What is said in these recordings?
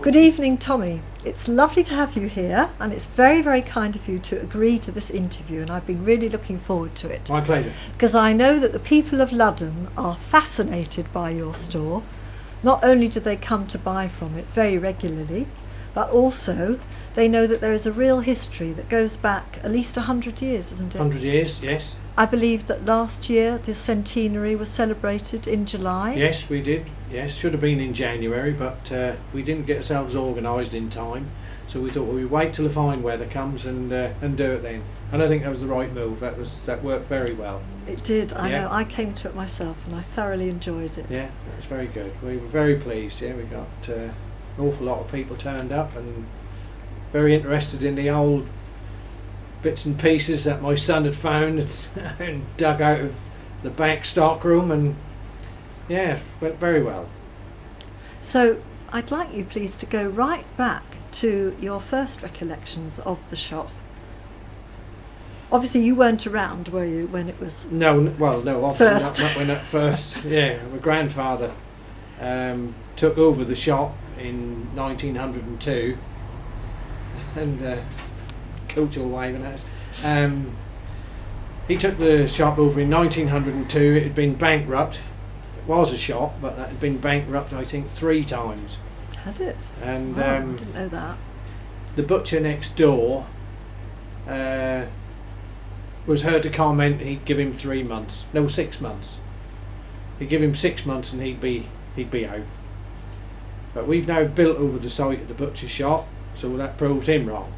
Good evening, Tommy. It's lovely to have you here, and it's very, very kind of you to agree to this interview, and I've been really looking forward to it. My pleasure. Because I know that the people of Ludham are fascinated by your store. Not only do they come to buy from it very regularly, but also they know that there is a real history that goes back at least 100 years, isn't it? 100 years, yes. I believe that last year the centenary was celebrated in July. Yes, we did. Yes, should have been in January, but we didn't get ourselves organised in time. So we thought, well, we'd wait till the fine weather comes and do it then. And I think that was the right move. That worked very well. It did. I know. I came to it myself and I thoroughly enjoyed it. Yeah, that was very good. We were very pleased. Yeah, we got an awful lot of people turned up and very interested in the old bits and pieces that my son had found and dug out of the back stock room, and yeah, went very well. So I'd like you please to go right back to your first recollections of the shop. Obviously you weren't around, were you, when it was no, obviously first. not when at first. Yeah, my grandfather took over the shop in 1902 and coach all waving at us. He took the shop over in 1902. It had been bankrupt. It was a shop, but that had been bankrupt, I think, 3 times. Had it? And wow, I didn't know that. The butcher next door was heard to comment he'd give him 3 months. No, 6 months. He'd give him 6 months and he'd be out. But we've now built over the site of the butcher shop, so that proved him wrong.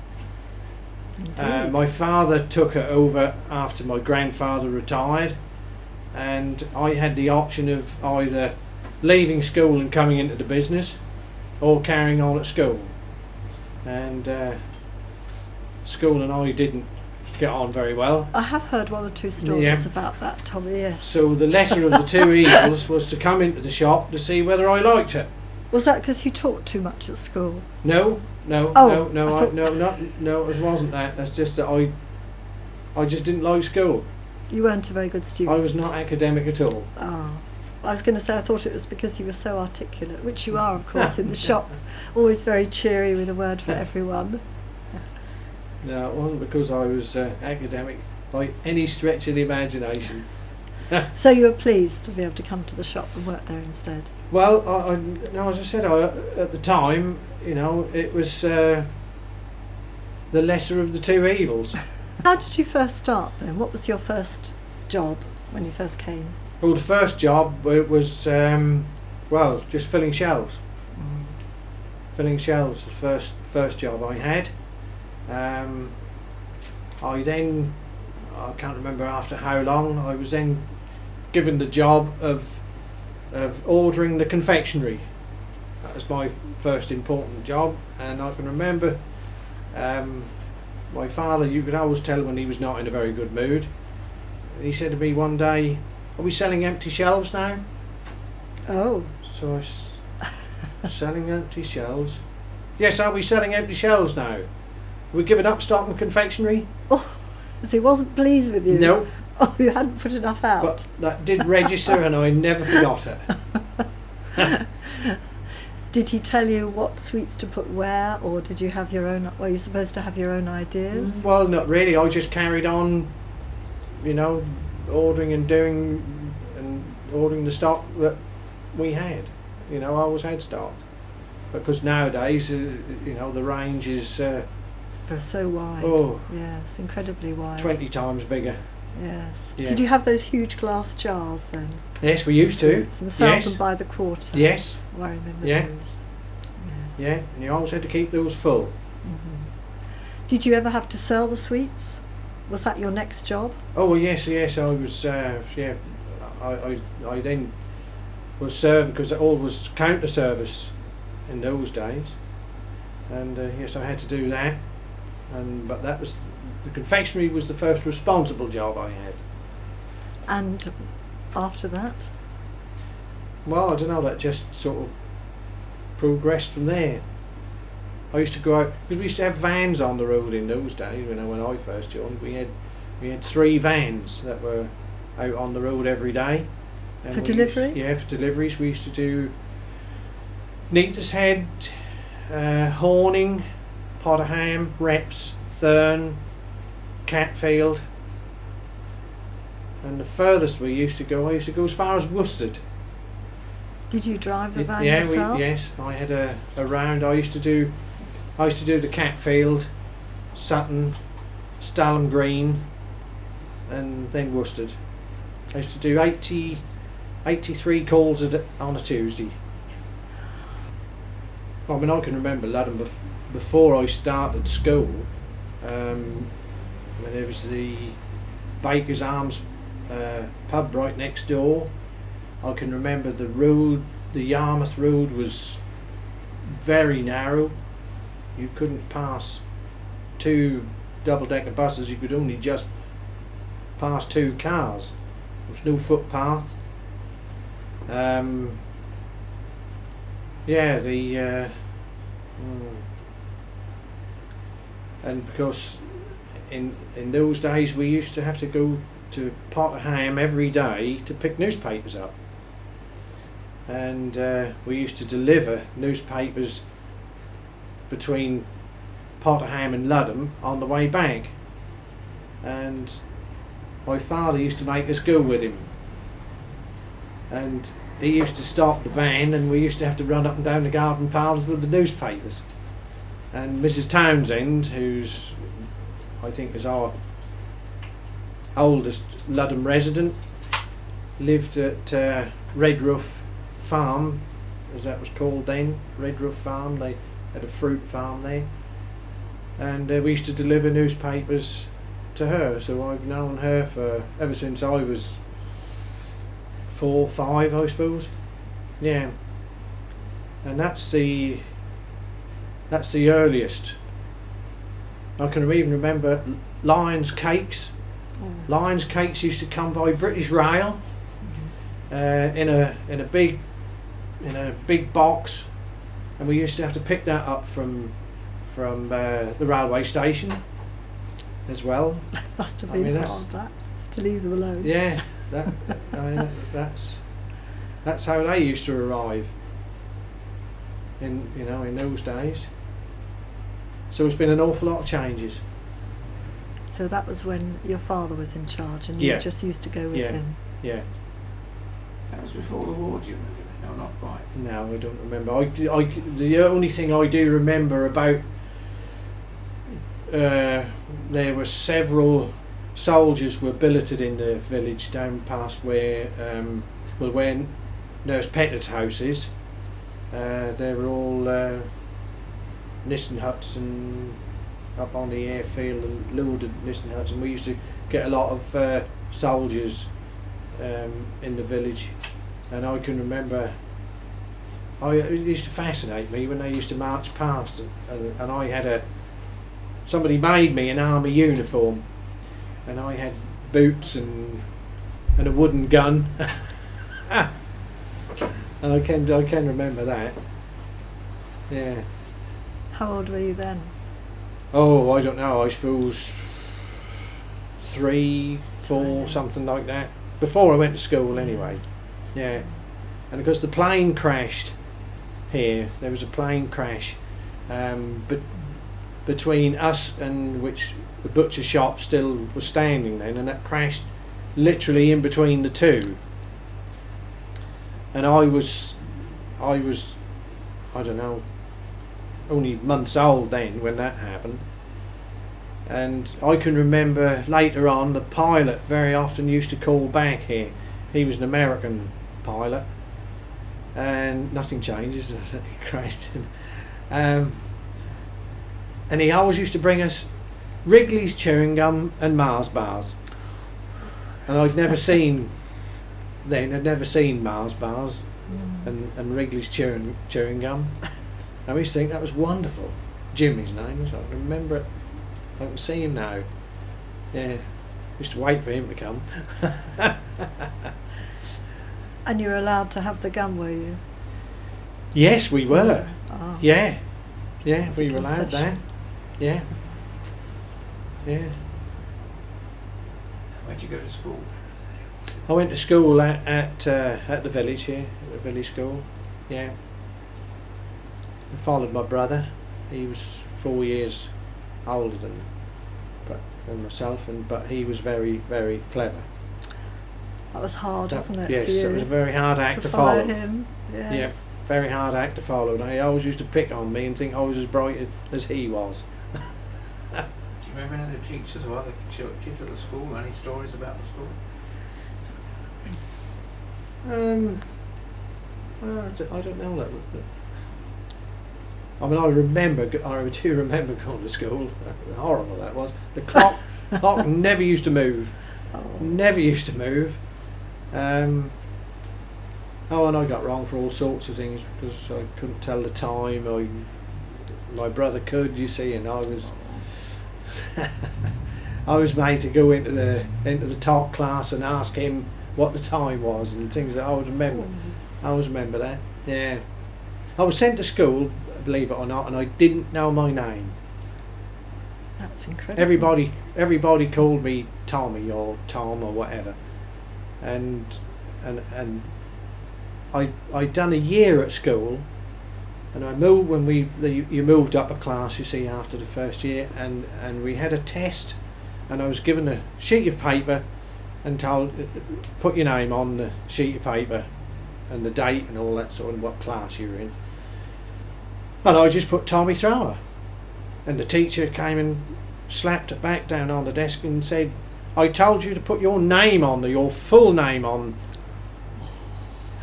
My father took it over after my grandfather retired, and I had the option of either leaving school and coming into the business or carrying on at school. And school and I didn't get on very well. I have heard 1 or 2 stories about that, Tommy, yes. So the lesser of the 2 evils was to come into the shop to see whether I liked it. Was that because you taught too much at school? No, it wasn't that. That's just that I just didn't like school. You weren't a very good student. I was not academic at all. Oh. I was going to say I thought it was because you were so articulate, which you are, of course, in the shop. Always very cheery with a word for everyone. No, it wasn't because I was academic by any stretch of the imagination. So you were pleased to be able to come to the shop and work there instead? Well, as I said, at the time, it was the lesser of the 2 evils. How did you first start then? What was your first job when you first came? Well, the first job, it was, just filling shelves. Filling shelves was the first job I had. I can't remember after how long, I was then given the job of ordering the confectionery. That was my first important job, and I can remember my father, you could always tell when he was not in a very good mood. He said to me one day, "Are we selling empty shelves now?" Oh. So selling empty shelves? Yes, are we selling empty shelves now? Are we giving up stock and confectionery? Oh, so he wasn't pleased with you? No. Oh, you hadn't put enough out? But that did register and I never forgot it. Did he tell you what sweets to put where, or did you have your own, were you supposed to have your own ideas? Well, not really. I just carried on, ordering and ordering the stock that we had. I always had stock. Because nowadays, the range is... so wide. Oh. Yes, incredibly wide. 20 times bigger. Yes. Yeah. Did you have those huge glass jars then? Yes, we used to. And sell them by the quarter? Yes. Oh, I remember Yeah. those. Yes. Yeah, and you always had to keep those full. Mm-hmm. Did you ever have to sell the sweets? Was that your next job? Oh, well, yes, I was, I then was served, because it all was counter service in those days. And yes, I had to do that. But that was, the confectionery was the first responsible job I had. And after that? Well, I don't know, that just sort of progressed from there. I used to go out, because we used to have vans on the road in those days, when I first joined. We had 3 vans that were out on the road every day. For delivery? For deliveries. We used to do Neater's Head, Horning, Potterham, Reps, Thurn, Catfield, and the furthest we used to go, I used to go as far as Worcester. Did you drive the van Yeah, yourself? yes, I had a round. I used to do the Catfield, Sutton, Stalham Green, and then Worcester. I used to do 83 calls on a Tuesday. I mean, I can remember Ludham before I started school. I mean, there was the Baker's Arms pub right next door. I can remember the road, the Yarmouth Road was very narrow. You couldn't pass 2 double-decker buses, you could only just pass 2 cars. There was no footpath. And because in those days we used to have to go to Potterham every day to pick newspapers up, and we used to deliver newspapers between Potterham and Ludham on the way back, and my father used to make us go with him, and he used to stop the van and we used to have to run up and down the garden paths with the newspapers. And Mrs. Townsend, who's I think is our oldest Ludham resident, lived at Redruff Farm, as that was called then, Redruff Farm. They had a fruit farm there, and we used to deliver newspapers to her. So I've known her for ever since I was 4, 5, I suppose. Yeah, and that's the earliest. I can even remember Lions Cakes. Lions Cakes used to come by British Rail in a big box, and we used to have to pick that up from the railway station as well. Must have been hard that to leave them alone. Yeah, that's how they used to arrive in those days. So it's been an awful lot of changes. So that was when your father was in charge, and Yeah. you just used to go with him. Yeah. That was before the war, do you remember? No, not quite. No, I don't remember. The only thing I do remember about there were several soldiers were billeted in the village down past where Nurse Pettitt's house is. They were all Nissen huts and up on the airfield and loaded Nissen huts, and we used to get a lot of soldiers in the village, and I can remember it used to fascinate me when they used to march past, and I had somebody made me an army uniform, and I had boots and a wooden gun. And I can remember that. Yeah. How old were you then? Oh, I don't know. I suppose 3, 4, something like that. Before I went to school, anyway. Yeah. And because the plane crashed here, there was a plane crash, but between us and which the butcher shop still was standing then, and that crashed literally in between the two. And I was I don't know, only months old then when that happened. And I can remember later on the pilot very often used to call back here. He was an American pilot, and nothing changes. Christ. And he always used to bring us Wrigley's chewing gum and Mars bars. And I'd never seen Mars bars and Wrigley's chewing gum. I used to think that was wonderful. Jimmy's name, so I can remember it. I can see him now. Yeah, used to wait for him to come. And you were allowed to have the gun, were you? Yes, we were. Oh. Yeah, That's we a were allowed that. concession. Yeah. Where'd you go to school? I went to school at the village here, at the village school. Yeah. I followed my brother. He was 4 years older than myself, but he was very, very clever. That was hard, wasn't it? Yes, for you it was a very hard act to follow follow. him. Yes. Yeah, very hard act to follow. And he always used to pick on me and think I was as bright as he was. Do you remember any of the teachers or other kids at the school? Any stories about the school? I don't know that. I mean, I do remember going to school. Horrible that was. The clock never used to move. Oh. Never used to move. And I got wrong for all sorts of things because I couldn't tell the time. My brother could, you see, and I was I was made to go into the top class and ask him what the time was and things that I always remember. I always remember that. Yeah, I was sent to school, believe it or not, and I didn't know my name. That's incredible. Everybody called me Tommy or Tom or whatever, and I'd done a year at school, and I moved when you moved up a class, you see, after the first year, and we had a test, and I was given a sheet of paper and told put your name on the sheet of paper and the date and all that sort of what class you were in, and I just put Tommy Thrower. And the teacher came and slapped it back down on the desk and said, I told you to put your name on, your full name on.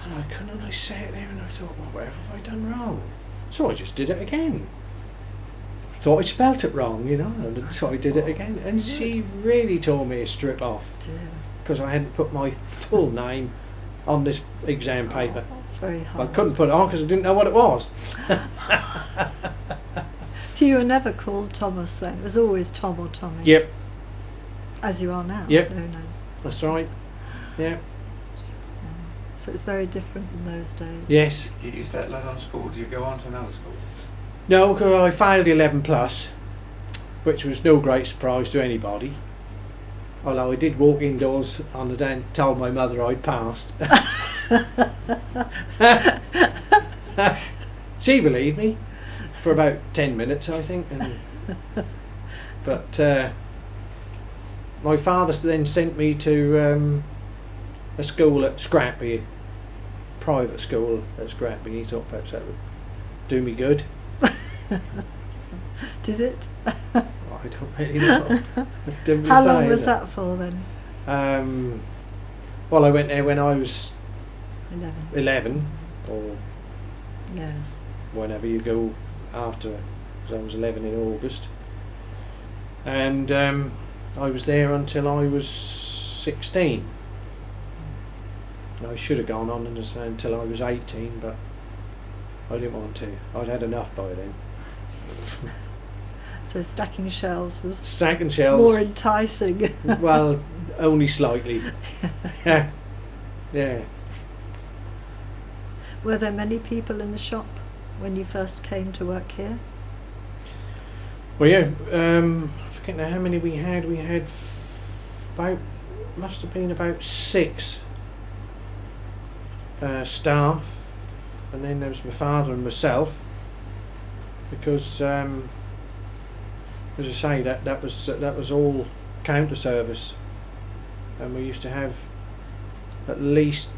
And I couldn't, I sat there and I thought, well, whatever have I done wrong? So I just did it again. Thought I spelt it wrong, and so I did it again. And she really tore me a strip off because I hadn't put my full name on this exam paper. That's very hard. I couldn't put it on because I didn't know what it was. So you were never called Thomas then? It was always Tom or Tommy? Yep. As you are now? Yep. Who knows? That's right. Yeah. So it's very different in those days. Yes. Did you stay at Ludham School? Did you go on to another school? No, because I failed 11 plus, which was no great surprise to anybody. Although I did walk indoors on the day and told my mother I'd passed. She believed me for about 10 minutes, I think. But my father then sent me to a school at Scrappy, private school at Scrappy. He thought perhaps that would do me good. Did it? I don't really know. How long was that for then? Well, I went there when I was 11. or Yes. whenever you go after, because I was 11 in August. And I was there until I was 16. I should have gone on until I was 18, but I didn't want to. I'd had enough by then. So stacking shelves was Stacking shelves. more enticing. Well, only slightly. Yeah. Yeah. Were there many people in the shop when you first came to work here? Well, yeah. I forget now how many we had. We had must have been about 6 staff, and then there was my father and myself. Because, as I say, that was all counter service, and we used to have at least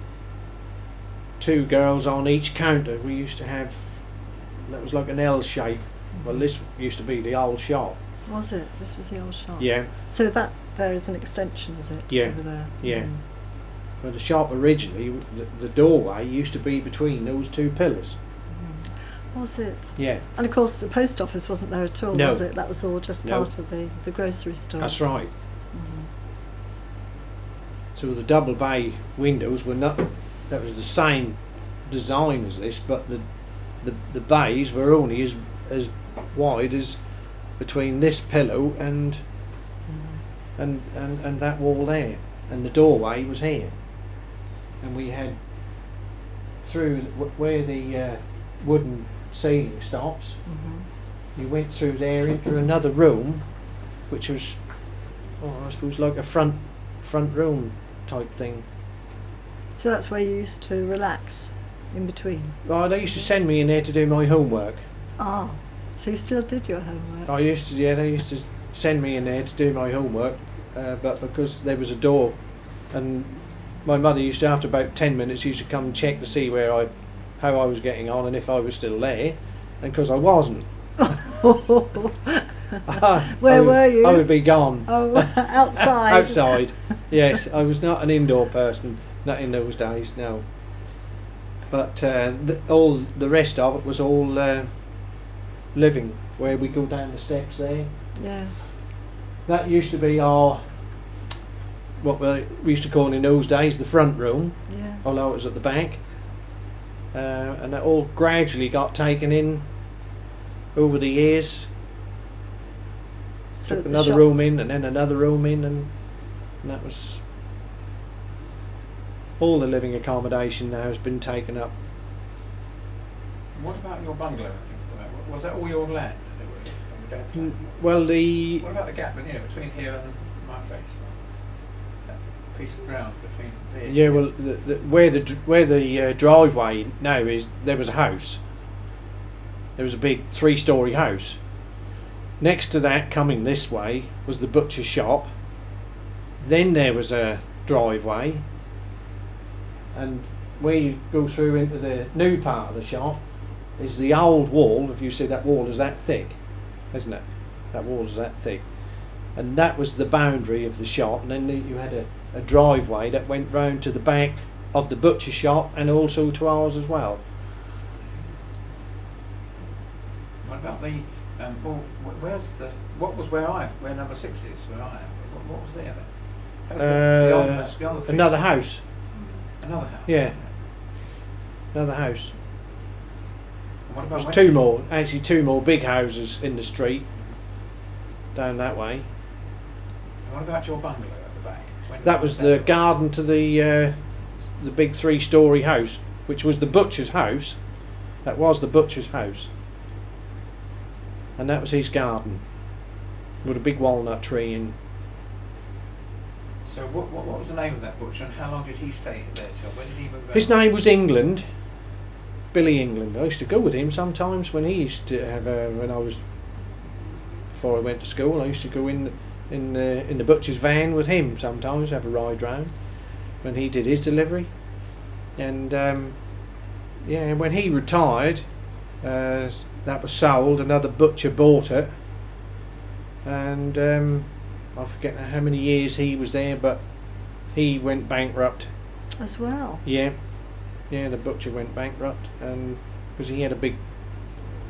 2 girls on each counter. We used to have, that was like an L shape. Well, this used to be the old shop. Was it? This was the old shop? Yeah. So that there is an extension, is it? Yeah. Over there? Yeah. Well, the shop originally, the doorway used to be between those 2 pillars. Was it? Yeah. And of course the post office wasn't there at all, No. was it? That was all just No. part of the grocery store. That's right. So the double bay windows were not, that was the same design as this, but the bays were only as wide as between this pillow and that wall there, and the doorway was here, and we had through where the wooden ceiling stops, you went through there into another room, which was, I suppose, like a front room type thing. So that's where you used to relax in between? Well, they used to send me in there to do my homework. Ah, so you still did your homework? I used to, yeah, they used to send me in there to do my homework, but because there was a door, and my mother used to, after about 10 minutes, used to come and check to see how I was getting on and if I was still there, and because I wasn't. Where were you? I would be gone. Oh, outside. Outside, yes. I was not an indoor person, not in those days, no. But all the rest of it was all living, where we go down the steps there. Yes. That used to be our, what we used to call in those days, the front room, Yes. although it was at the back. And that all gradually got taken in over the years. So Took the another shop- room in, and then another room in, and that was all the living accommodation now has been taken up. What about your bungalow and things like that? Was that all your land, as it were, on the dad's side? Well, What about the gap between here and my place? That piece of ground between there. yeah, well, where the driveway now is, there was a house. There was a big 3-storey house. Next to that, coming this way, was the butcher's shop. Then there was a driveway, and where you go through into the new part of the shop is the old wall. If you see, that wall is that thick, isn't it? That wall is that thick, and that was the boundary of the shop. And then you had a driveway that went round to the back of the butcher shop and also to ours as well. What about the where number 6 is, where I am? What was there then? That's beyond the Another house. Another house. Yeah. Another house. And what There's about two more big houses in the street down that way. And what about your bungalow at the back? That was the garden to the big 3-storey house, which was the butcher's house. That was the butcher's house, and that was his garden with a big walnut tree in. So what was the name of that butcher, and how long did he stay there till? When did he move out? His name was England, Billy England. I used to go with him sometimes when he used to have before I went to school. I used to go in the butcher's van with him sometimes, have a ride round when he did his delivery. And when he retired, that was sold. Another butcher bought it, and I forget how many years he was there, but he went bankrupt as well. Yeah, the butcher went bankrupt, and because he had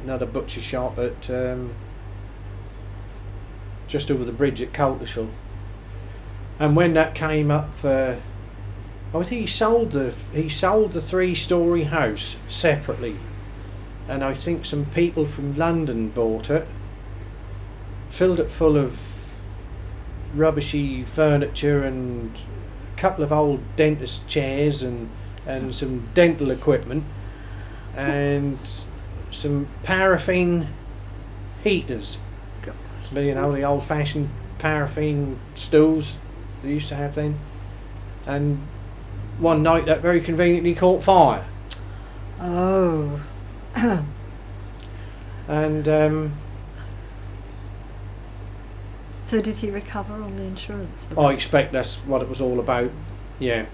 another butcher shop at just over the bridge at Coltishall. And when that came up for, I think he sold the 3-storey house separately, and I think some people from London bought it, filled it full of rubbishy furniture and a couple of old dentist chairs and some dental equipment and some paraffin heaters. Gosh. You know, the old-fashioned paraffin stools they used to have then. And one night that very conveniently caught fire. Oh. And So did he recover on the insurance? I expect that's what it was all about. Yeah.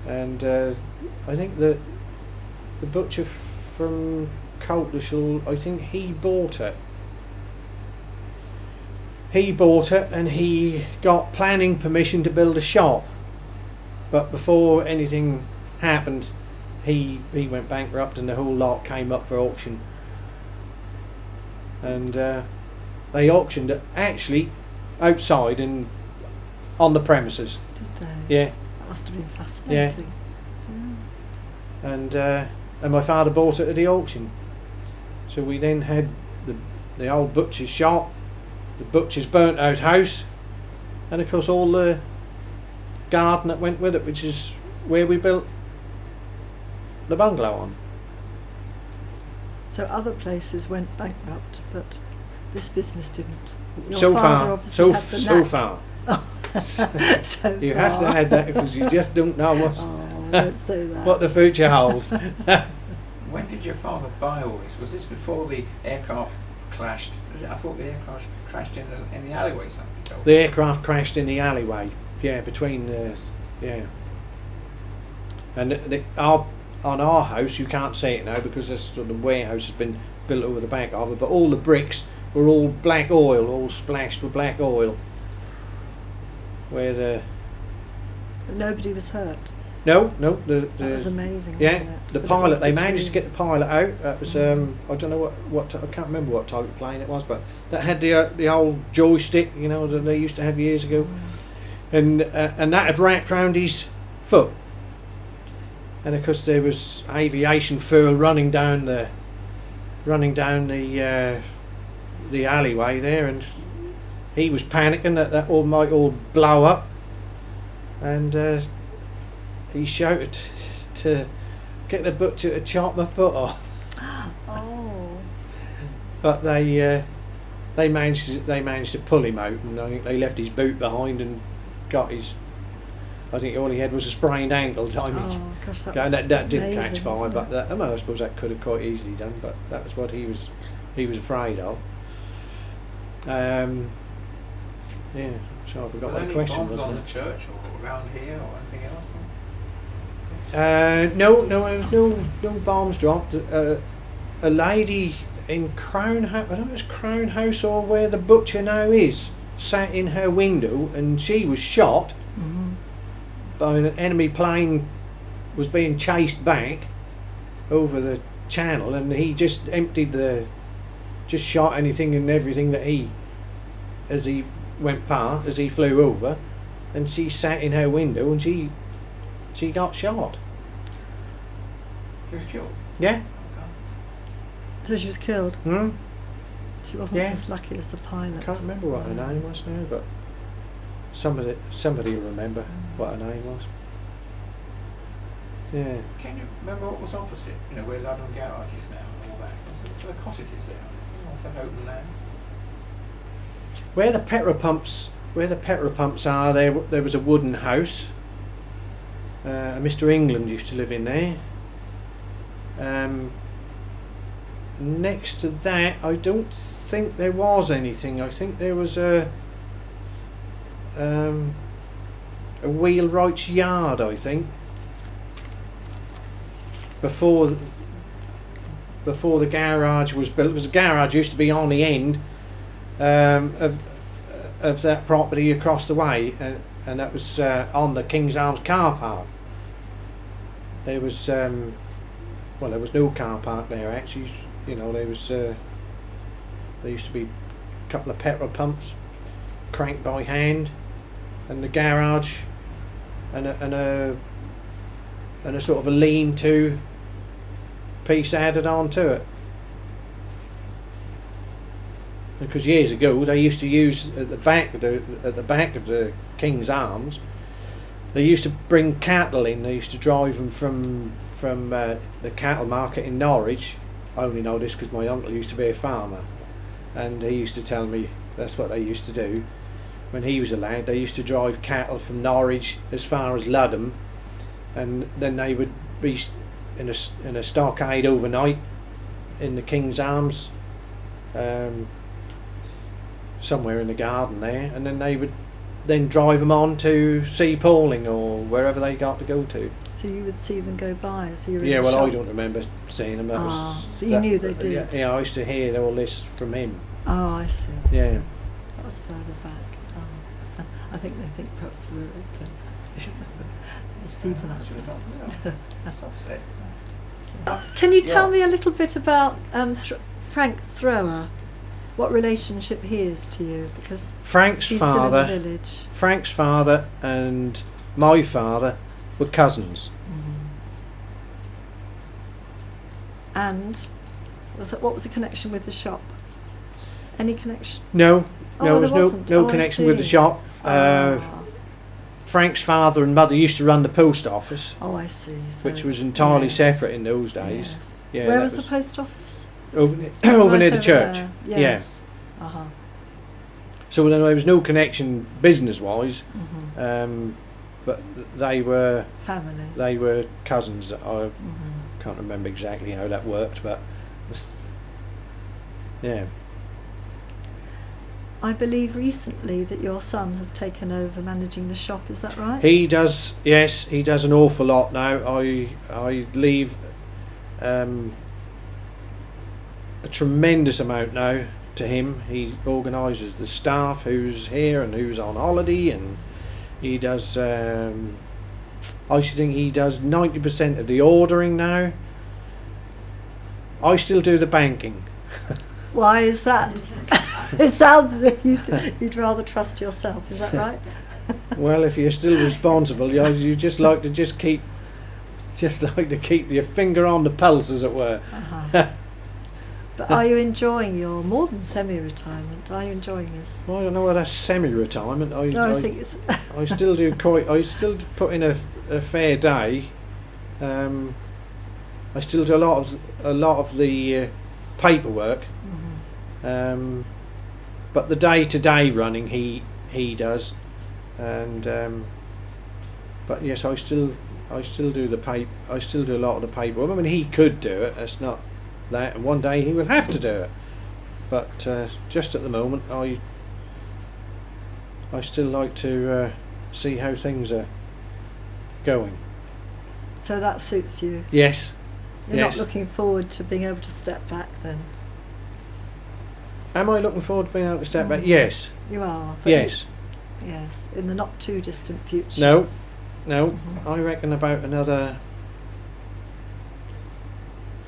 And I think the butcher from Coltishall, I think he bought it. He bought it, and he got planning permission to build a shop. But before anything happened, he went bankrupt, and the whole lot came up for auction. And they auctioned it actually outside and on the premises. Did they? Yeah. That must have been fascinating. And my father bought it at the auction. So we then had the old butcher's shop, the butcher's burnt out house, and of course all the garden that went with it, which is where we built the bungalow on. So other places went bankrupt, but this business didn't. Your So father far, obviously had the so knack. far. So You have to far. add that because you just don't know Oh, don't say that. what the future holds. When did your father buy all this? Was this before the aircraft crashed? I thought the aircraft crashed in the alleyway. Something you told The me. aircraft crashed in the alleyway. Yeah, between the and on our house you can't see it now because this sort of warehouse has been built over the back of it. But all the bricks were all black oil, all splashed with black oil. Where the Nobody was hurt. the That was amazing. yeah, wasn't it? the That it pilot. was They managed to between- get the pilot out. That was I don't know what I can't remember what type of plane it was, but that had the old joystick, you know, that they used to have years ago, and that had wrapped round his foot, and of course there was aviation fuel running down the alleyway there, and he was panicking that all might all blow up, and he shouted to get the butcher to chop my foot off, Oh. but they managed to pull him out, and I think they left his boot behind and got his. I think all he had was a sprained ankle damage. Oh gosh, that Yeah, was that didn't amazing, catch fire, wasn't but it? that, I suppose that could have quite easily done. But that was what he was afraid of. Yeah, so I forgot Were what there the any question bombs was. on now. the church or around here or anything else? No, there was no bombs dropped. A lady in Crown House, I don't know if it's Crown House or where the butcher now is, sat in her window and she was shot Mhm. by an enemy plane, was being chased back over the channel, and he just just shot anything and everything that as he went past, as he flew over, and she sat in her window and she got shot. He was killed. Yeah. Okay. So she was killed. Hmm. She wasn't Yeah. as lucky as the pilot. I can't remember what her name was now, but somebody will remember what her name was. Yeah. Can you remember what was opposite? You know, where Ludham Garage is now and all that. Were the cottages there? Off that open land. Where the petrol pumps are, there was a wooden house. Mr. England used to live in there. Next to that, I don't think there was anything. I think there was a wheelwright's yard, I think, before the garage was built. Because the garage used to be on the end of that property across the way, and that was on the King's Arms car park. There was there was no car park there actually. You know, there used to be a couple of petrol pumps cranked by hand, and the garage, and a sort of a lean-to piece added on to it. Because years ago they used to use at the back of the King's Arms, they used to bring cattle in. They used to drive them from the cattle market in Norwich. I only know this because my uncle used to be a farmer, and he used to tell me that's what they used to do when he was a lad. They used to drive cattle from Norwich as far as Ludham, and then they would be in a stockade overnight in the King's Arms, somewhere in the garden there, and then they would then drive them on to Sea Pauling or wherever they got to go to. So you would see them go by. So you were Yeah, in the well, I shop. don't remember seeing them. That was, But you knew they did. Yeah, I used to hear all this from him. Oh, I see. Yeah. That was further back. Oh. I think they think perhaps we're open. There's people out She was there. not- That's upset. Can you tell Yeah. me a little bit about Frank Thrower? What relationship he is to you? Because Frank's he's still in father, the village. Frank's father, and my father were cousins. And what was the connection with the shop? Any connection? No, Oh, no, there there was wasn't. no Oh, I connection with the see. shop. Ah. Frank's father and mother used to run the post office, Oh, I see. So which was entirely yes. separate in those days. Yes. Yeah, Where that was the post office? over, over Right near the church. there. Yeah. Yes. Uh-huh. So there was no connection business-wise, Mhm. but they were Family. cousins. Mhm. can't remember exactly how that worked, but yeah. I believe recently that your son has taken over managing the shop, is that right? He does, yes, he does an awful lot now. I leave a tremendous amount now to him. He organises the staff who's here and who's on holiday, and he does, I should think he does 90% of the ordering now. I still do the banking. Why is that? It sounds as if you'd rather trust yourself, is that right? Well, if you're still responsible, you just like to keep your finger on the pulse, as it were. Uh-huh. But are you enjoying your more than semi-retirement? Are you enjoying this? Well, I don't know whether that's semi-retirement. I think it's. I still do I still put in a fair day. I still do a lot of the paperwork. Mm-hmm. But the day-to-day running he does, and but yes, I still do I still do a lot of the paperwork. I mean, he could do it. That's not that, and one day he will have to do it. But just at the moment, I still like to see how things are going. So that suits you. Yes. You're Yes. not looking forward to being able to step back then. Am I looking forward to being able to step back? Yes. You are. But Yes. Yes, in the not too distant future. No. Mhm. I reckon about another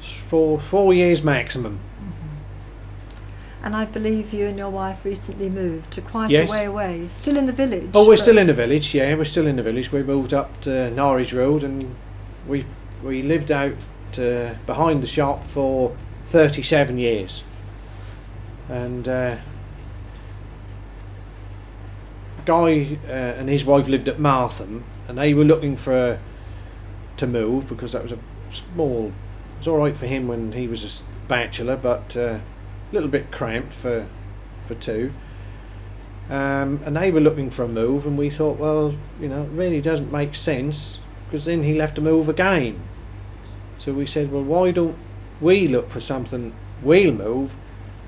4 years maximum. Mhm. And I believe you and your wife recently moved to quite Yes. a way away. Still in the village. Oh, we're still but- in the village. Yeah, we're still in the village. We moved up to Norwich Road, and we lived out behind the shop for 37 years. And Guy and his wife lived at Martham, and they were looking to move because that was a small. It was all right for him when he was a bachelor, but a little bit cramped for two. And they were looking for a move, and we thought, well, it really doesn't make sense, because then he'll have to move again. So we said, well, why don't we look for something, we'll move,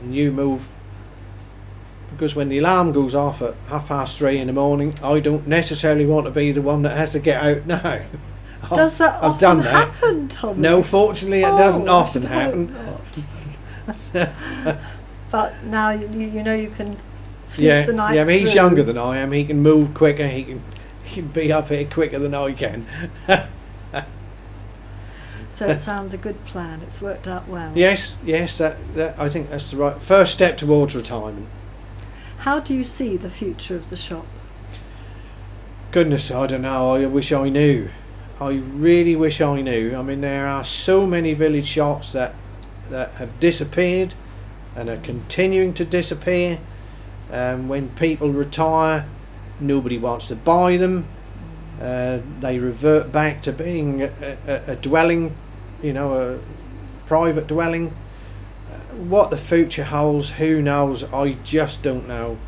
and you move, because when the alarm goes off at 3:30 in the morning, I don't necessarily want to be the one that has to get out now. Does that I've often done that. happen, Tommy? No, fortunately it doesn't Oh, often I happen. hope not. But now you know you can sleep Yeah, the night yeah. I mean, he's through. younger than I am. He can move quicker. He can be up here quicker than I can. So it sounds a good plan. It's worked out well. Yes. That I think that's the right first step towards retirement. How do you see the future of the shop? Goodness, I don't know. I wish I knew. I really wish I knew. I mean, there are so many village shops that have disappeared and are continuing to disappear. When people retire, nobody wants to buy them. They revert back to being a dwelling, a private dwelling. What the future holds, who knows? I just don't know.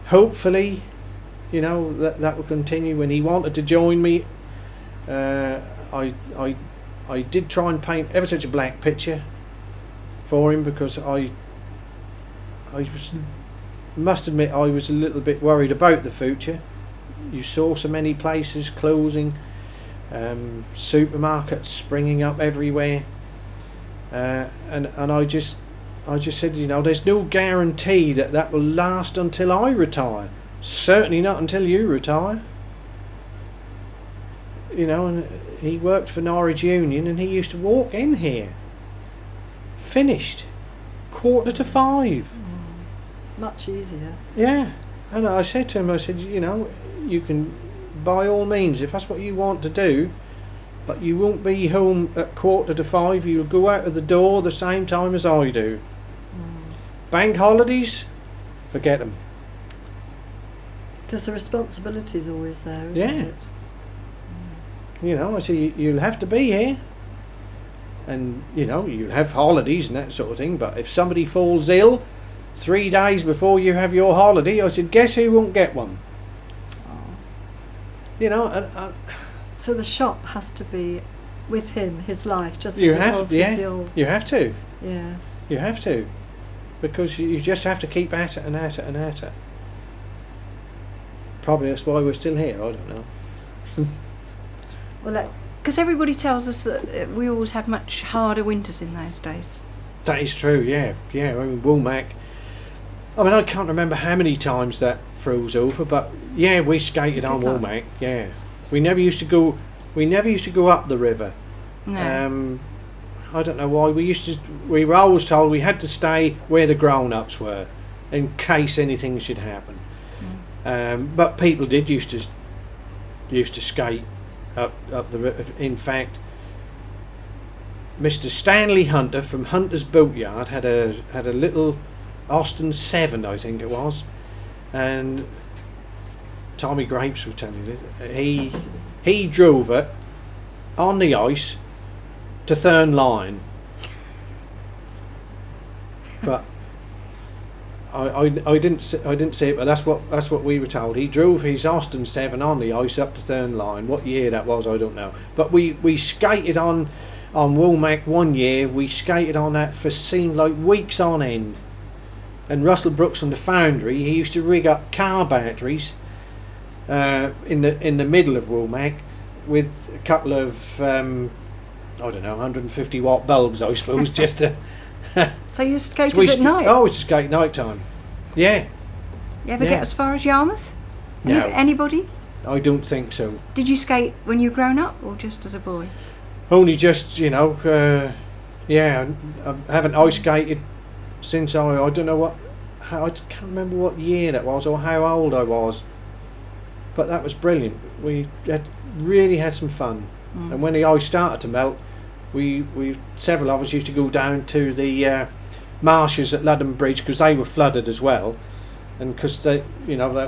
Hopefully, that will continue. When he wanted to join me, I did try and paint ever such a black picture for him, because must admit I was a little bit worried about the future. You saw so many places closing, supermarkets springing up everywhere, and I just said, there's no guarantee that will last until I retire. Certainly not until you retire. And he worked for Norwich Union, and he used to walk in here, finished, 4:45. Much easier. Yeah, and I said to him, you can, by all means, if that's what you want to do, but you won't be home at 4:45. You'll go out of the door the same time as I do. Bank holidays, forget them. Because the responsibility is always there, isn't Yeah. it? I say you'll have to be here, and you'll have holidays and that sort of thing. But if somebody falls ill 3 days before you have your holiday, I said, guess who won't get one? You know, and So the shop has to be with him, his life, just you as it have, was yeah, with yours. you have to. Yes. You have to, because you just have to keep at it and at it and at it. Probably that's why we're still here. I don't know. Well, because everybody tells us that we always had much harder winters in those days. That is true. Yeah, yeah. I mean, Woolmac. I mean, I can't remember how many times that froze over, but yeah, we skated on Woolmac. Yeah, we never used to go. We never used to go up the river. No. I don't know why. We were always told we had to stay where the grown-ups were, in case anything should happen. But people did used to skate up the river. In fact, Mr. Stanley Hunter from Hunter's Boatyard had a little Austin 7, I think it was, and Tommy Grapes will tell you this. He drove it on the ice to Thurn Line, but I didn't see it, but that's what we were told. He drove his Austin 7 on the ice up to Thurn Line. What year that was, I don't know. But we skated on Woolmac one year. We skated on that for seemed like weeks on end. And Russell Brooks from the foundry, he used to rig up car batteries in the middle of Woolmac with a couple of I don't know, 150 watt bulbs, I suppose, just to. So you skated at night? Oh, it's just skate night time. Yeah. You ever get as far as Yarmouth? No. Anybody? I don't think so. Did you skate when you were grown up, or just as a boy? Only just, you know, yeah. I haven't ice skated since I don't know I can't remember what year that was or how old I was. But that was brilliant. We really had some fun. And when the ice started to melt, we several of us used to go down to the marshes at Ludham Bridge, because they were flooded as well, and because that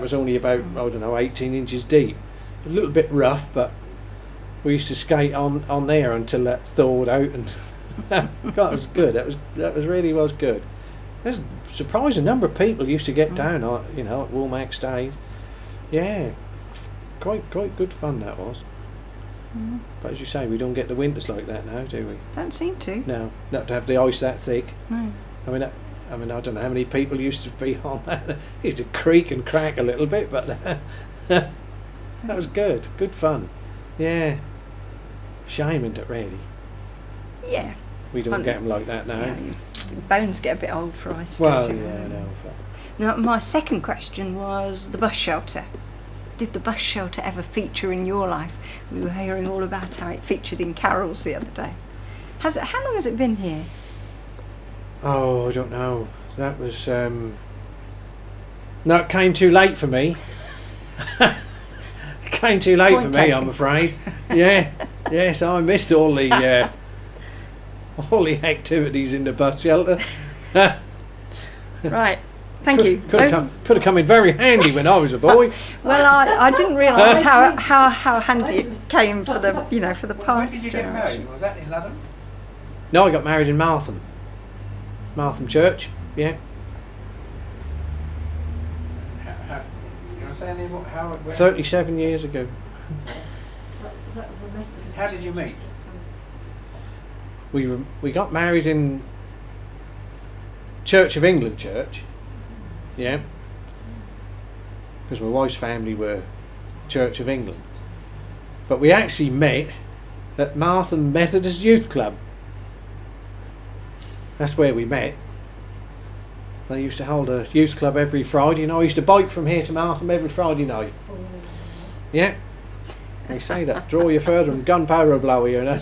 was only about 18 inches deep, a little bit rough, but we used to skate on there until that thawed out, and God, it was good. That was really good. There's a surprising number of people used to get down at Woolmac Stays. Yeah, quite good fun that was. But as you say, we don't get the winters like that now, do we? Don't seem to. No, not to have the ice that thick. No. I mean, I don't know how many people used to be on that. It used to creak and crack a little bit, but that was good fun. Yeah. Shame, isn't it, really? Yeah. We don't get them like that now. Yeah, bones get a bit old for ice skating. Well, yeah, no. Now, my second question was the bus shelter. Did the bus shelter ever feature in your life? We were hearing all about how it featured in carols the other day. How long has it been here? Oh, I don't know. That was no, it came too late for me. It came too late for me, I'm afraid. Yeah, yes, I missed all the activities in the bus shelter. Right. Thank you. Could have come in very handy when I was a boy. Well, I didn't realise how handy it came for the for the past. When did you get married? Was that in Ludham? No, I got married in Martham Church. Yeah. How, you want to say any more? How it went? 37 years ago. How did you meet? We got married in Church of England Church. Yeah, because my wife's family were Church of England, but we actually met at Martham Methodist Youth Club. That's where we met. They used to hold a youth club every Friday, and I used to bike from here to Martham every Friday night. Yeah, they say that draw you further and gunpowder blower you, know.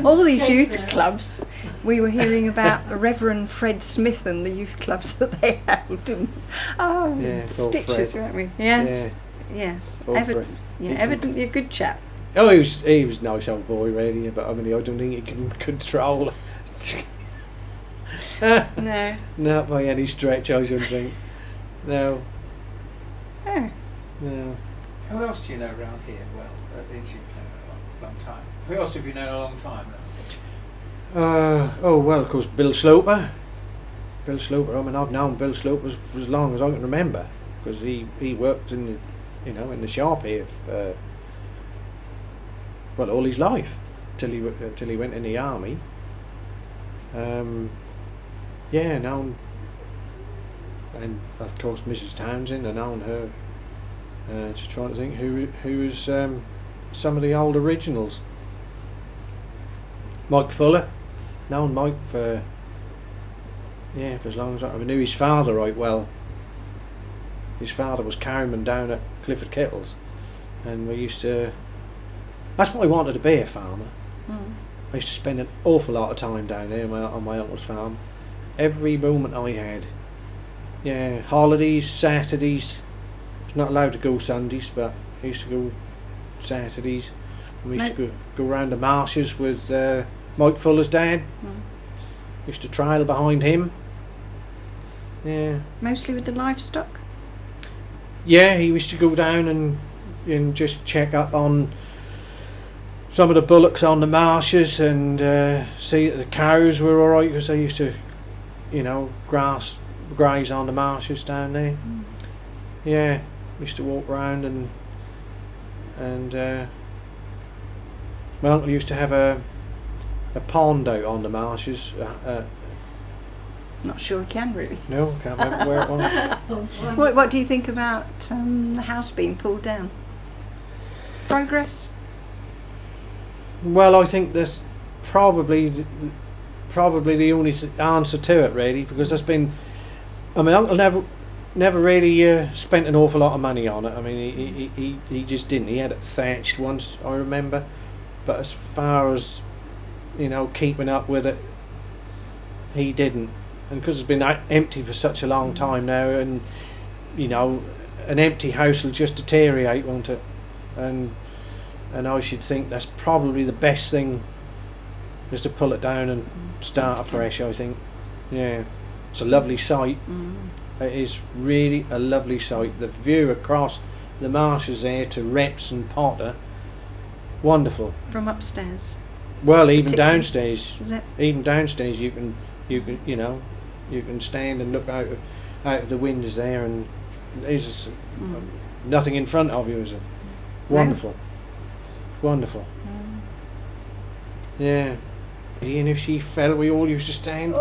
All these youth clubs. We were hearing about the Reverend Fred Smith and the youth clubs that they held. And, stitches, weren't we? Yes. Yeah. Yes. Evidently a good chap. Oh, he was a nice old boy, really, but I mean, I don't think he can control. No. Not by any stretch, I shouldn't think. No. Oh. No. Who else do you know around here? Well, you've known a long time. Who else have you known a long time? Well, of course, Bill Sloper. I mean, I've known Bill Sloper for as long as I can remember, because he worked in you know, in the shop here, well, all his life, till he went in the army. Yeah, known, and of course Mrs. Townsend, I known her. Just trying to think who was some of the old originals. Mike Fuller, known Mike for as long as I knew his father right well. His father was carryman down at Clifford Kettles, and we used to. That's what I wanted to be, a farmer. I used to spend an awful lot of time down there on my uncle's farm. Every moment I had. Yeah, holidays, Saturdays. I was not allowed to go Sundays, but I used to go Saturdays. And we used to go around the marshes with Mike Fuller's dad. Used to trail behind him. Yeah. Mostly with the livestock? Yeah, he used to go down and just check up on some of the bullocks on the marshes and see that the cows were alright, because they used to, you know, graze on the marshes down there. Yeah, used to walk around and my uncle used to have a pond out on the marshes. Not sure I can really. No, can't remember where it was. What do you think about the house being pulled down? Progress? Well, I think that's probably the only answer to it, really, because there's been. I mean, Uncle never really spent an awful lot of money on it. I mean, he just didn't. He had it thatched once, I remember, but as far as, you know, keeping up with it, he didn't. And because it's been empty for such a long time now, and you know, an empty house will just deteriorate, won't it? And I should think that's probably the best thing, is to pull it down and start afresh, I think. Yeah, it's a lovely sight. It is really a lovely sight. The view across the marshes there to Reps and Potter, wonderful. From upstairs? Well, even downstairs. Is it? Even downstairs, you can you know, you can stand and look out of the windows there, and there's nothing in front of you, is it? Wonderful. Wonderful. Yeah. And if she fell, we all used to stand,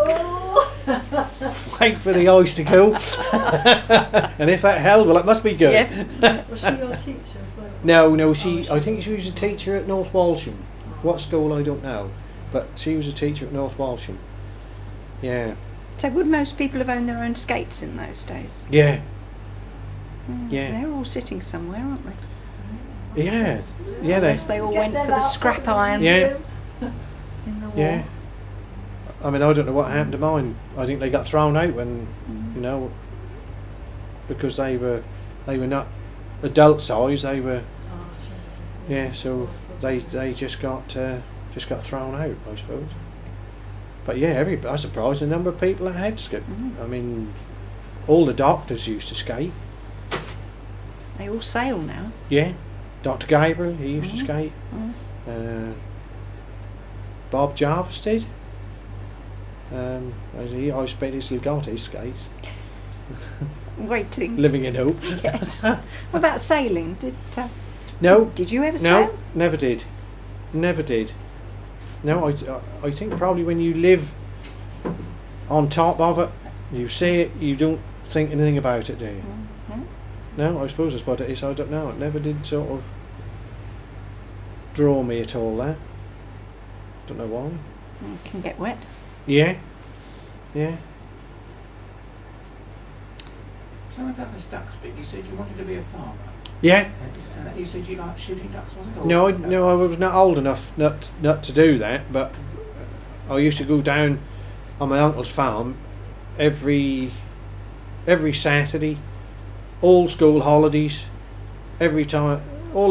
wait for the ice to go. And if that held, well, it must be good. Yeah. Was she your teacher as well? No, I think she was a teacher at North Walsham. What school, I don't know. But she was a teacher at North Walsham. Yeah. So would most people have owned their own skates in those days? Yeah. Yeah. They're all sitting somewhere, aren't they? Yeah. Yeah. Unless they all went for the scrap iron. Yeah. In the war. Yeah. I mean, I don't know what happened to mine. I think they got thrown out when, you know, because they were not adult size. They were. Yeah. So they just got thrown out, I suppose. But yeah, I was surprised the number of people that had skate. I mean, all the doctors used to skate. They all sail now. Yeah. Dr. Gabriel, he used to skate. Bob Jarvis did. I expect he's still got his skates. Waiting. Living in hope. Yes. What about sailing? No. Did you ever sail? No, never did. Never did. No, I think probably when you live on top of it, you see it, you don't think anything about it, do you? No, I suppose that's what it is. I don't know. It never did sort of draw me at all there. Don't know why. It can get wet. Yeah. Yeah. Tell me about this ducks bit. You said you wanted to be a farmer. Yeah. And you said you liked shooting ducks, was it? No, I was not old enough not to do that, but I used to go down on my uncle's farm every Saturday, all school holidays, all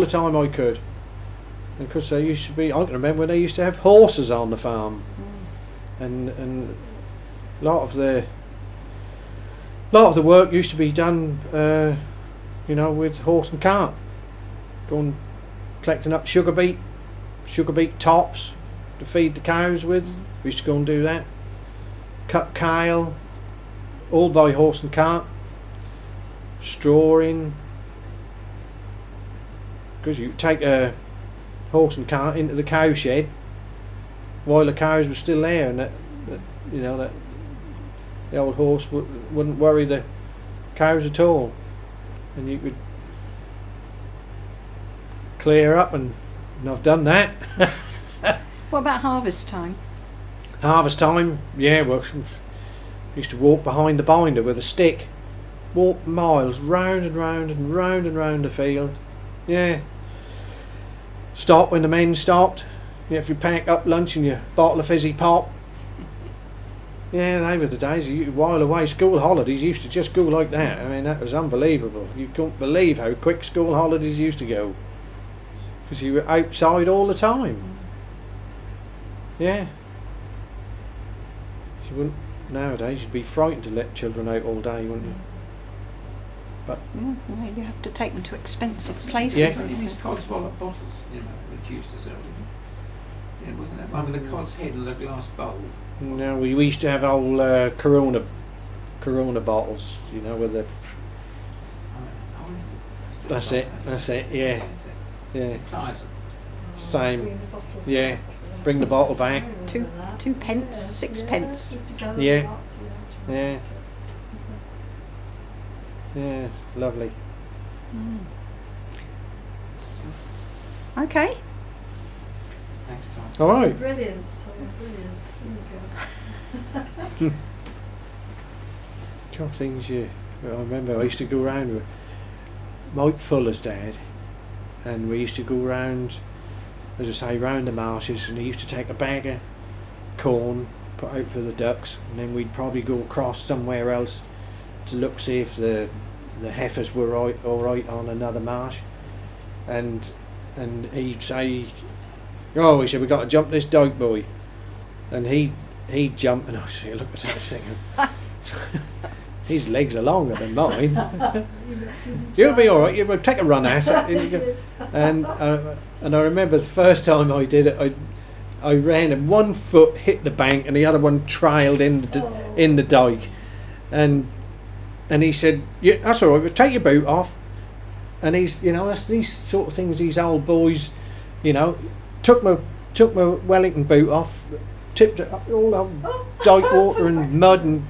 the time I could. And because there used to be, I can remember when they used to have horses on the farm, and a lot of the work used to be done, you know, with horse and cart, going collecting up sugar beet tops to feed the cows with. We used to go and do that. Cut kale, all by horse and cart. Strawing, because you take a horse and cart into the cow shed while the cows were still there, and that the old horse wouldn't worry the cows at all, and you could clear up, and I've done that. What about harvest time? Harvest time, yeah, well, used to walk behind the binder with a stick, walk miles round and round and round and round the field. Yeah. Stop when the men stopped. If you pack up lunch and your bottle of fizzy pop. Yeah, they were the days. While away, school holidays used to just go like that. I mean, that was unbelievable. You couldn't believe how quick school holidays used to go, because you were outside all the time. Yeah. You wouldn't nowadays. You'd be frightened to let children out all day, wouldn't you? But no, you have to take them to expensive places. Yeah. These cod's bottles, which used to sell. Wasn't that one with the cod's head and the glass bowl? no, we used to have old Corona bottles, with the. That's it. Yeah, yeah. Same. Yeah. Bring the bottle back. Two pence, 6 pence. Yeah. Yeah. Yeah. Lovely. Okay. Next time. All right. Brilliant, Tom, brilliant. God, things I remember I used to go round with Mike Fuller's dad, and we used to go round, as I say, round the marshes, and he used to take a bag of corn, put out for the ducks, and then we'd probably go across somewhere else to look, see if the heifers were all right on another marsh, and he'd say, "Oh," he said, "we got to jump this dike, boy," and he'd jump, and I said, "Look at that thing." His legs are longer than mine. You'll be all right. You'll take a run at it. And I remember the first time I did it, I ran and one foot hit the bank and the other one trailed in the dike, and he said, "Yeah, that's all right. But take your boot off." And that's these sort of things. These old boys, took my Wellington boot off, tipped it up all over dike water and mud, and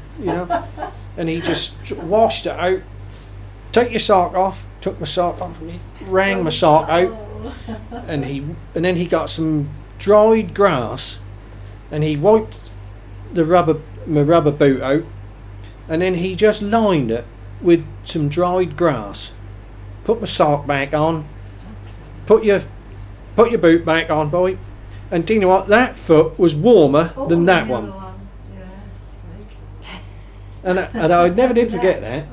and he just washed it out. Take your sock off. Took my sock off and he wrung my sock out, and then he got some dried grass, and he wiped my rubber boot out, and then he just lined it with some dried grass. Put my sock back on. Put your boot back on, boy. And do you know what? That foot was warmer than that one. And I never did forget that.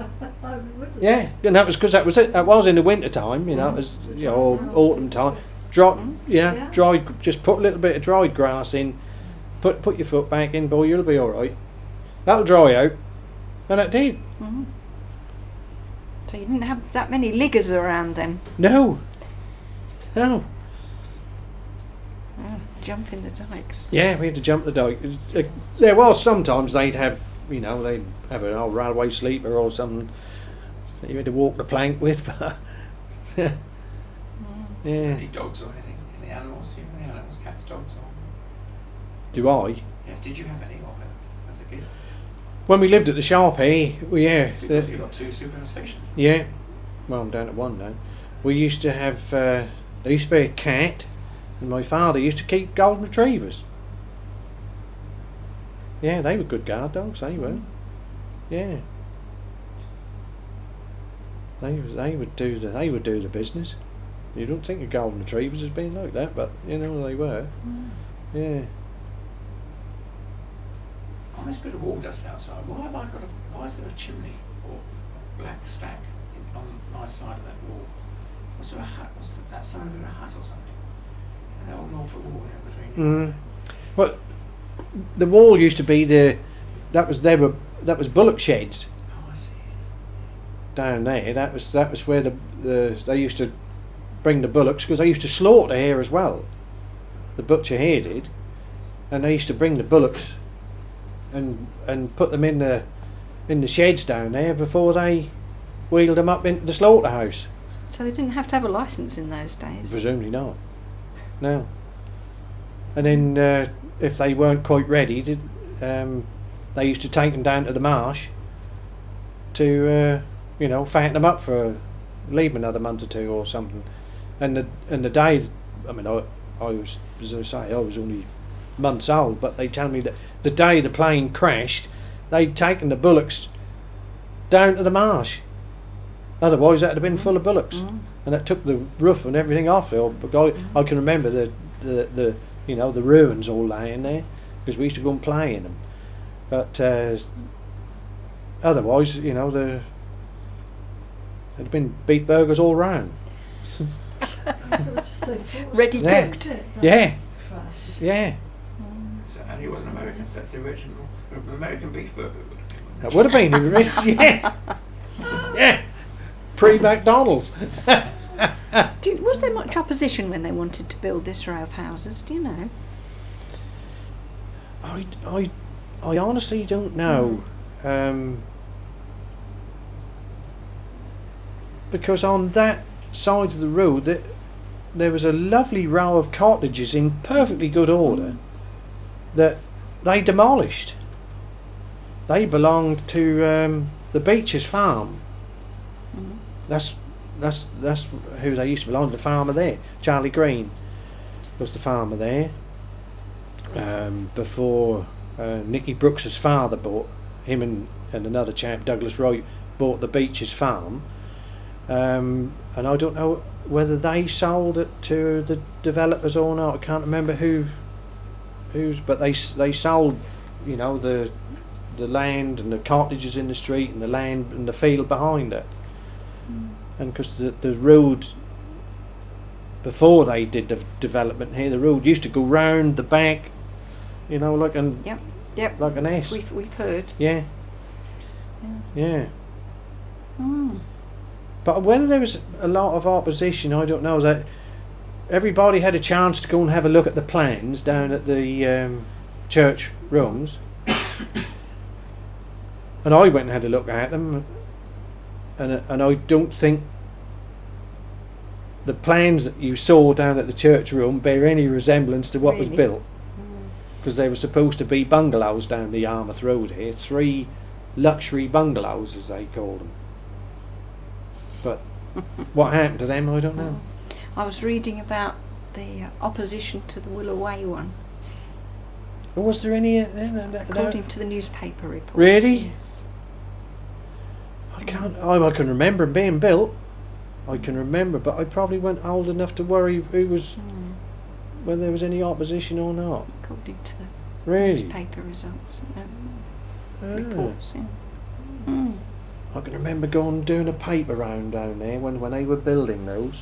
Yeah, and that was because that was it. That was in the winter time, it was autumn time. Dried. Just put a little bit of dried grass in. Put your foot back in, boy. You'll be all right. That'll dry out, and it did. Mm-hmm. So you didn't have that many liggers around then? No. Jump in the dikes. Yeah, we had to jump the dike. There was sometimes they'd have an old railway sleeper or something that you had to walk the plank with. But yeah. Any dogs or anything? Any animals? Do you have any animals? Cats, dogs? Or? Do I? Yeah. Did you have any of it as a kid? When we lived at the Sharpie, Because you got 2 super stations. Yeah. Well, I'm down to 1 now. We used to have. There used to be a cat, and my father used to keep golden retrievers. Yeah, they were good guard dogs. They were. Yeah. They would do the business. You don't think of golden retrievers as being like that, but they were. Yeah. On this bit of wall just outside, why is there a chimney or black stack on my side of that wall? Was there a hut? Was that side of it a hut or something? And the old Norfolk wall between. Well, the wall used to be that was bullock sheds. Oh, I see. Down there, that was where they used to bring the bullocks, because they used to slaughter here as well. The butcher here did, and they used to bring the bullocks and put them in the sheds down there before they wheeled them up into the slaughterhouse. So they didn't have to have a licence in those days? Presumably not. No. And then if they weren't quite ready, they used to take them down to the marsh to, fatten them up for leave them another month or two or something. And the day, I mean, I was, as I say, I was only months old, but they tell me that the day the plane crashed, they'd taken the bullocks down to the marsh. Otherwise, that'd have been full of bullocks, and it took the roof and everything off. I can remember the ruins all laying there because we used to go and play in them. But otherwise, there'd have been beef burgers all round. Ready cooked. Yeah. Yeah. And he wasn't American, so that's the original American beef burger. That would have been the original. Yeah. Yeah. Pre-McDonald's. Was there much opposition when they wanted to build this row of houses? Do you know? I honestly don't know. Because on that side of the road there was a lovely row of cottages in perfectly good order that they demolished. They belonged to the Beecher's farm. That's who they used to belong to, the farmer there. Charlie Green was the farmer there. Before Nicky Brooks's father bought him, and another chap, Douglas Wright, bought the Beecher's farm. And I don't know whether they sold it to the developers or not. I can't remember who's, but they sold, the land and the cottages in the street and the land and the field behind it. And because the road, before they did the development here, the road used to go round the back, like an like an S. We've heard. Yeah. But whether there was a lot of opposition, I don't know. That everybody had a chance to go and have a look at the plans down at the church rooms, and I went and had a look at them. And I don't think the plans that you saw down at the church room bear any resemblance to what was built, because they were supposed to be bungalows down the Yarmouth Road here, 3 luxury bungalows as they call them. But what happened to them, I don't know. I was reading about the opposition to the Willow Way one. Or was there any? According to the newspaper reports. Really? Yes. I can remember them being built. I can remember, but I probably weren't old enough to worry whether there was any opposition or not. According to the Really? newspaper results, reports. Yeah. I can remember going and doing a paper round down there when they were building those.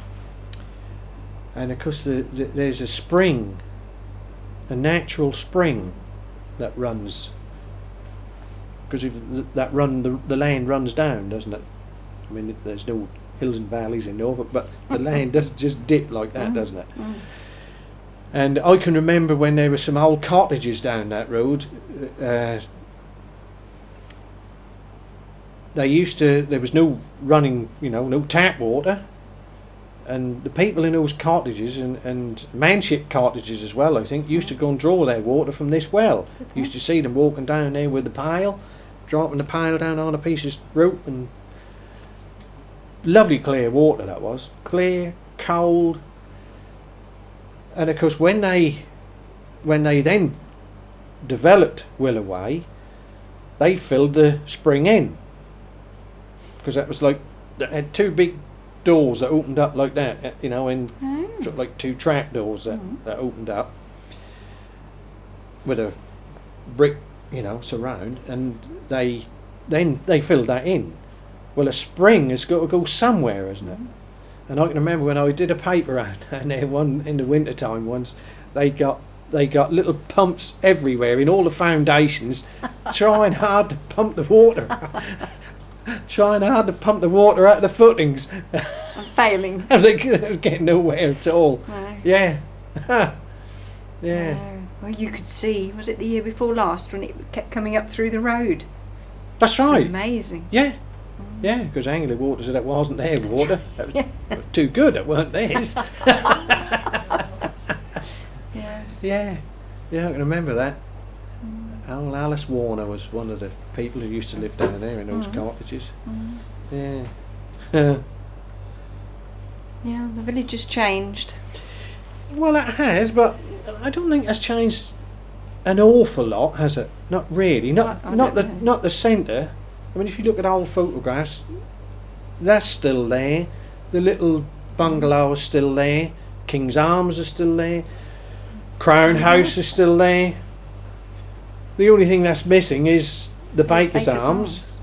And of course there's a spring, a natural spring that runs. Because if the land runs down, doesn't it? I mean, there's no hills and valleys in Norfolk, but the land doesn't just dip like that, doesn't it? And I can remember when there were some old cottages down that road. There was no running, no tap water, and the people in those cottages and manship cottages as well, I think, used to go and draw their water from this well. Used to see them walking down there with the pail, dropping the pail down on a piece of rope, and lovely clear water that was, clear, cold. And of course when they then developed Willow Way, they filled the spring in, because that was like, that had 2 big doors that opened up like that, sort of like 2 trap doors that opened up with a brick, surround, and they filled that in. Well, a spring has got to go somewhere, hasn't it? And I can remember when I did a paper out down there in the winter time once, they got little pumps everywhere in all the foundations, trying hard to pump the water out. Trying hard to pump the water out of the footings. And failing. And they were getting nowhere at all. No. Yeah. Yeah. No. Well, you could see, was it the year before last when it kept coming up through the road? That's right. It's amazing. Yeah. Yeah, because Angley Water said that wasn't their water. That was too good, it weren't theirs. Yes. Yeah, I can remember that. Old Alice Warner was one of the people who used to live down there in those cottages. Yeah. Yeah, the village has changed. Well, it has, but I don't think it's changed an awful lot, has it? Not really. Not the centre. I mean, if you look at old photographs, that's still there. The little bungalow is still there. King's Arms is still there. Crown House is still there. The only thing that's missing is the Baker's Arms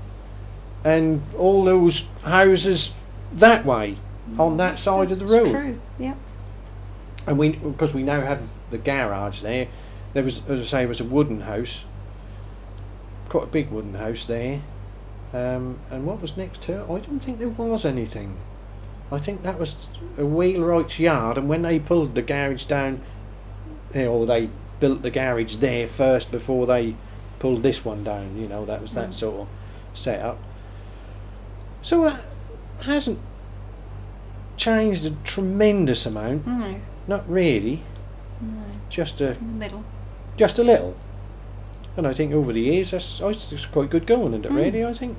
and all those houses that way on that side of the road. True. Yeah. And because we now have the garage there. There was, as I say, was a wooden house, quite a big wooden house there. And what was next to it? I don't think there was anything. I think that was a wheelwright's yard, and when they pulled the garage down, or they built the garage there first before they pulled this one down, that was that sort of setup. So that hasn't changed a tremendous amount. No. Not really. No. Just In the middle. just a little. And I think over the years it's quite good going, isn't it, really? I think,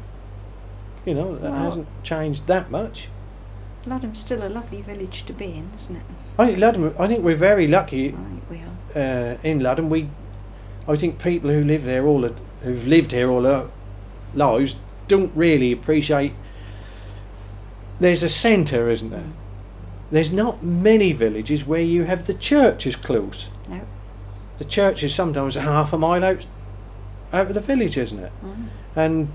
that hasn't changed that much. Ludham's still a lovely village to be in, isn't it? I think we're very lucky I think we are. in Ludham. I think people who live there who've lived here all their lives don't really appreciate. There's a centre, isn't there? There's not many villages where you have the churches close. No. The church is sometimes half a mile out of the village, isn't it? And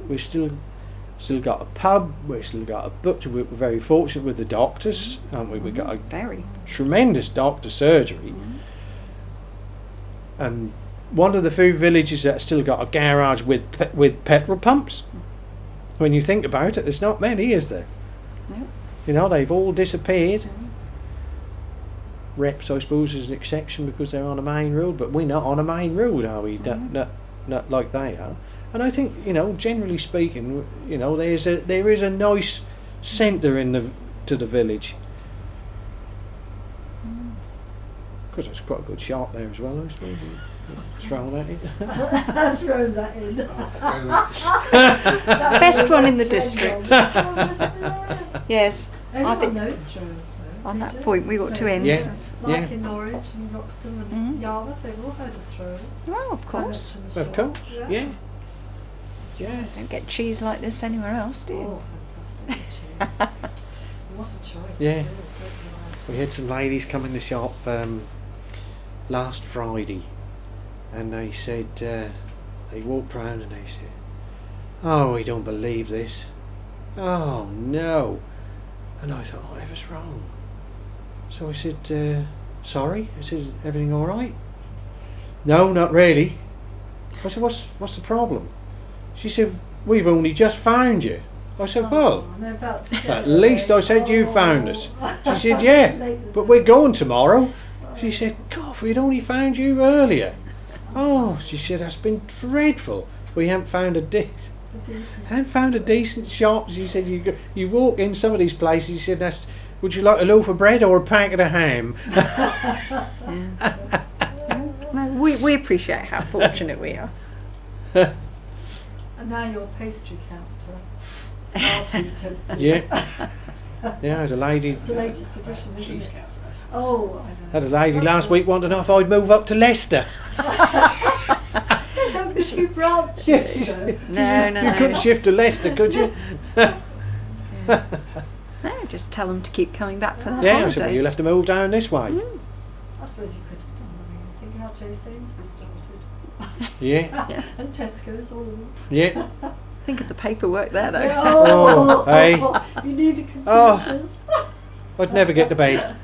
we've still got a pub, we've still got a butcher. We're very fortunate with the doctors, aren't we? We've got a Very. tremendous doctor surgery. And one of the few villages that's still got a garage with petrol pumps. When you think about it, there's not many, is there? No. They've all disappeared. Reps, I suppose, is an exception because they're on a main road, but we're not on a main road, are we? Not like they are. And I think, generally speaking, there is a nice centre to the village. Because it's quite a good shop there as well, I suppose. Throw that in. Throw that in. Best one in the district. Yes. Everyone knows throws though. On that point, we got to end. Yeah. Like in Norwich and Wroxham and Yarmouth, they've all heard of throws. Oh, of course. Of course, yeah. Don't get cheese like this anywhere else, do you? Oh, fantastic cheese. What a choice. Yeah. Really good variety. We had some ladies come in the shop last Friday, and they said, they walked round and they said, "Oh, we don't believe this. Oh, no." And I thought, whatever's wrong? So I said, sorry? I said, is everything all right? No, not really. I said, what's the problem? She said, we've only just found you. I said, well, they're about to go at least I said you found us. She said, yeah, but we're going tomorrow. She said, God, we'd only found you earlier. Oh, she said, that's been dreadful. We haven't found a decent shop. She said, you walk in some of these places, she said, would you like a loaf of bread or a packet of ham? No, we appreciate how fortunate we are. And now your pastry counter. Yeah. Yeah, I had a lady. It's the latest edition, isn't Cheese it? counter, that's Oh, I know. Had a lady last week wanting to know if I'd move up to Leicester. There's only a few branches. Yes. though. No. You couldn't shift to Leicester, could you? No, just tell them to keep coming back for their Yeah, I holidays. said, well, you'll have to move down this way. I suppose you could have done. I think how J. Sainsbury's started. Yeah, And Tesco's, all of them. yeah. Think of the paperwork there, though. Oh, hey. You need the computers. I'd never get to bed.